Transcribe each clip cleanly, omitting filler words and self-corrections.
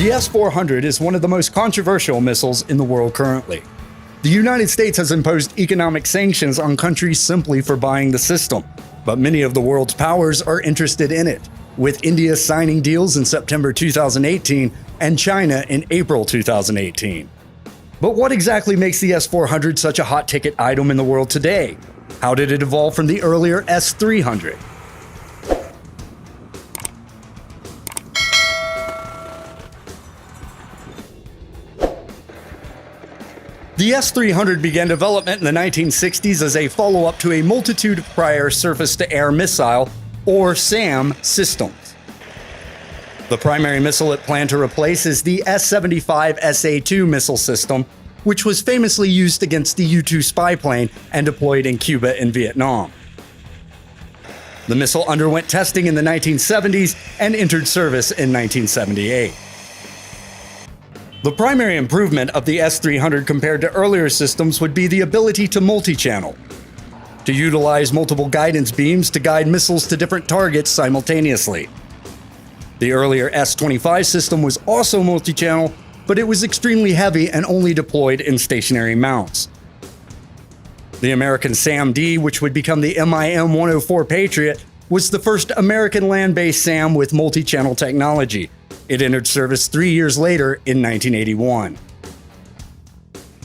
The S400 is one of the most controversial missiles in the world currently. The United States has imposed economic sanctions on countries simply for buying the system, but many of the world's powers are interested in it, with India signing deals in September 2018 and China in April 2018. But what exactly makes the S400 such a hot-ticket item in the world today? How did it evolve from the earlier S300? The S400 began development in the 1960s as a follow-up to a multitude of prior surface-to-air missile, or SAM, systems. The primary missile it planned to replace is the S-75 SA-2 missile system, which was famously used against the U-2 spy plane and deployed in Cuba and Vietnam. The missile underwent testing in the 1970s and entered service in 1978. The primary improvement of the S400 compared to earlier systems would be the ability to multi-channel, to utilize multiple guidance beams to guide missiles to different targets simultaneously. The earlier S-25 system was also multi-channel, but it was extremely heavy and only deployed in stationary mounts. The American SAM-D, which would become the MIM-104 Patriot, was the first American land-based SAM with multi-channel technology. It entered service 3 years later in 1981.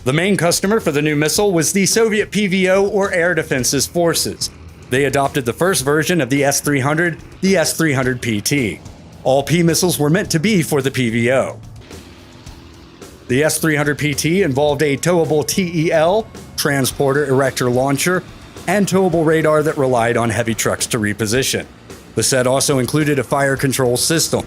The main customer for the new missile was the Soviet PVO, or Air Defenses Forces. They adopted the first version of the S400, the S400 PT. All P missiles were meant to be for the PVO. The S400 PT involved a towable TEL, transporter erector launcher, and towable radar that relied on heavy trucks to reposition. The set also included a fire control system.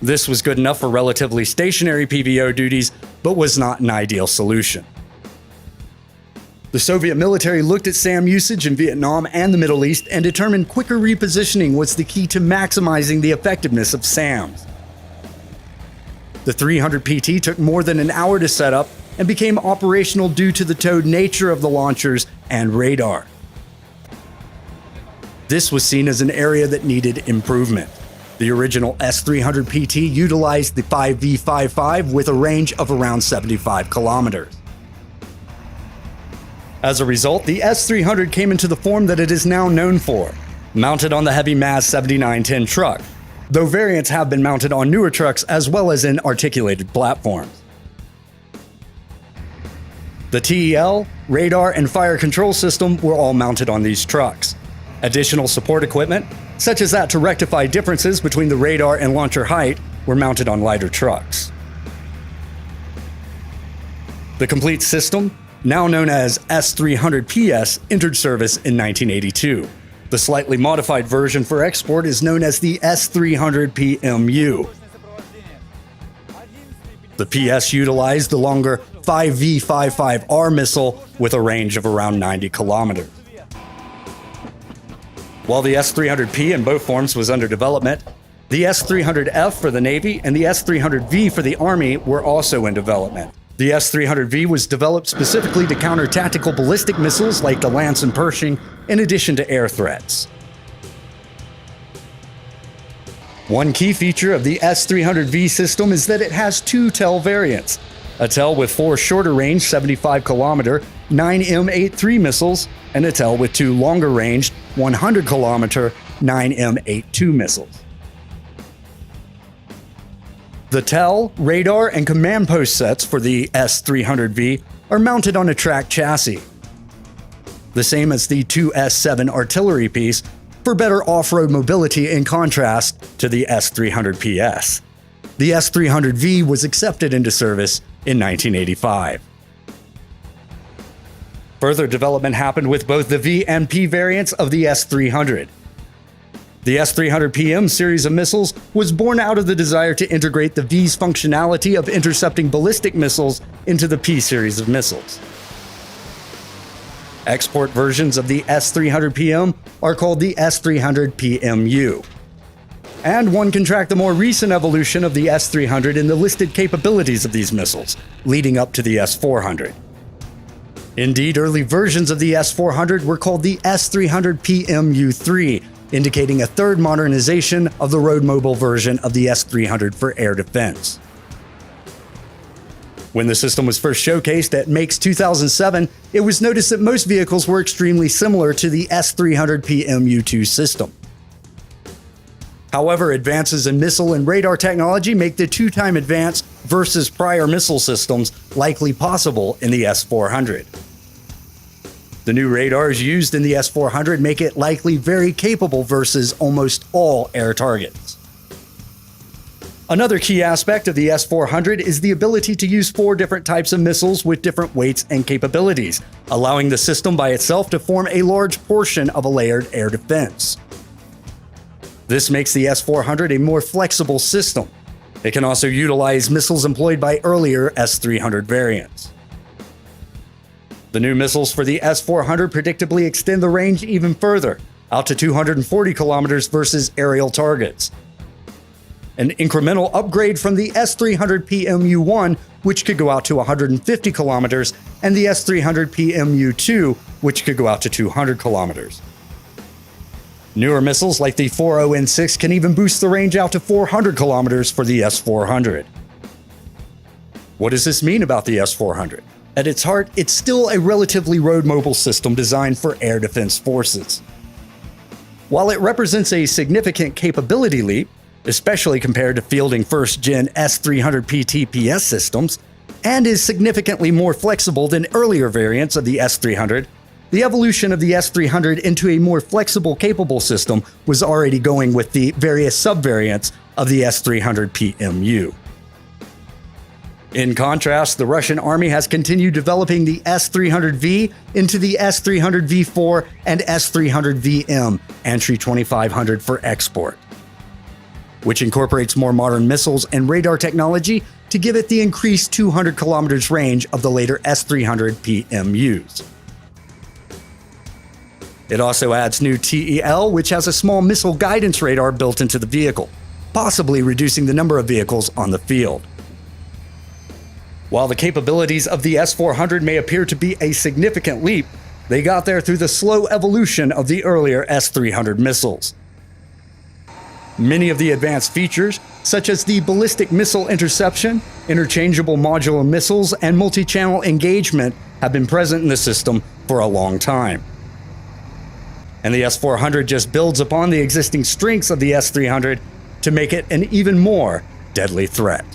This was good enough for relatively stationary PVO duties, but was not an ideal solution. The Soviet military looked at SAM usage in Vietnam and the Middle East and determined quicker repositioning was the key to maximizing the effectiveness of SAMs. The 300 PT took more than an hour to set up and became operational due to the towed nature of the launchers and radar. This was seen as an area that needed improvement. The original S400 PT utilized the 5V55 with a range of around 75 kilometers. As a result, the S400 came into the form that it is now known for, mounted on the heavy MAZ 7910 truck, though variants have been mounted on newer trucks as well as in articulated platforms. The TEL, radar, and fire control system were all mounted on these trucks. Additional support equipment, such as that to rectify differences between the radar and launcher height, were mounted on lighter trucks. The complete system, now known as S400 PS, entered service in 1982. The slightly modified version for export is known as the S400 PMU. The PS utilized the longer 5V55R missile with a range of around 90 kilometers. While the S400P in both forms was under development, the S400F for the Navy and the S400V for the Army were also in development. The S400V was developed specifically to counter tactical ballistic missiles like the Lance and Pershing, in addition to air threats. One key feature of the S400V system is that it has two TEL variants, a TEL with 4 shorter-range 75-kilometer 9M83 missiles and a TEL with 2 longer-range 100-kilometer 9M82 missiles. The TEL, radar, and command post sets for the S400V are mounted on a tracked chassis, the same as the 2S7 artillery piece, for better off-road mobility in contrast to the S400PS. The S400V was accepted into service in 1985. Further development happened with both the V and P variants of the S400. The S400 PM series of missiles was born out of the desire to integrate the V's functionality of intercepting ballistic missiles into the P series of missiles. Export versions of the S400 PM are called the S400 PMU. And one can track the more recent evolution of the S400 in the listed capabilities of these missiles, leading up to the S400. Indeed, early versions of the S400 were called the S400 PMU-3, indicating a third modernization of the road-mobile version of the S400 for air defense. When the system was first showcased at Makes 2007, it was noticed that most vehicles were extremely similar to the S400P MU2 system. However, advances in missile and radar technology make the two-time advance versus prior missile systems likely possible in the S400. The new radars used in the S400 make it likely very capable versus almost all air targets. Another key aspect of the S400 is the ability to use 4 different types of missiles with different weights and capabilities, allowing the system by itself to form a large portion of a layered air defense. This makes the S400 a more flexible system. It can also utilize missiles employed by earlier S300 variants. The new missiles for the S400 predictably extend the range even further, out to 240 kilometers versus aerial targets. An incremental upgrade from the S300P MU1, which could go out to 150 kilometers, and the S300P MU2, which could go out to 200 kilometers. Newer missiles like the 40N6 can even boost the range out to 400 kilometers for the S400. What does this mean about the S400? At its heart, it's still a relatively road-mobile system designed for air defense forces. While it represents a significant capability leap, especially compared to fielding first-gen S300P TPS systems, and is significantly more flexible than earlier variants of the S300, the evolution of the S300 into a more flexible, capable system was already going with the various subvariants of the S300P MU. In contrast, the Russian army has continued developing the S300V into the S300V4 and S300VM Entry 2500 for export, which incorporates more modern missiles and radar technology to give it the increased 200 kilometers range of the later S300P MUs. It also adds new TEL, which has a small missile guidance radar built into the vehicle, possibly reducing the number of vehicles on the field. While the capabilities of the S400 may appear to be a significant leap, they got there through the slow evolution of the earlier S300 missiles. Many of the advanced features, such as the ballistic missile interception, interchangeable modular missiles, and multi-channel engagement, have been present in the system for a long time. And the S400 just builds upon the existing strengths of the S300 to make it an even more deadly threat.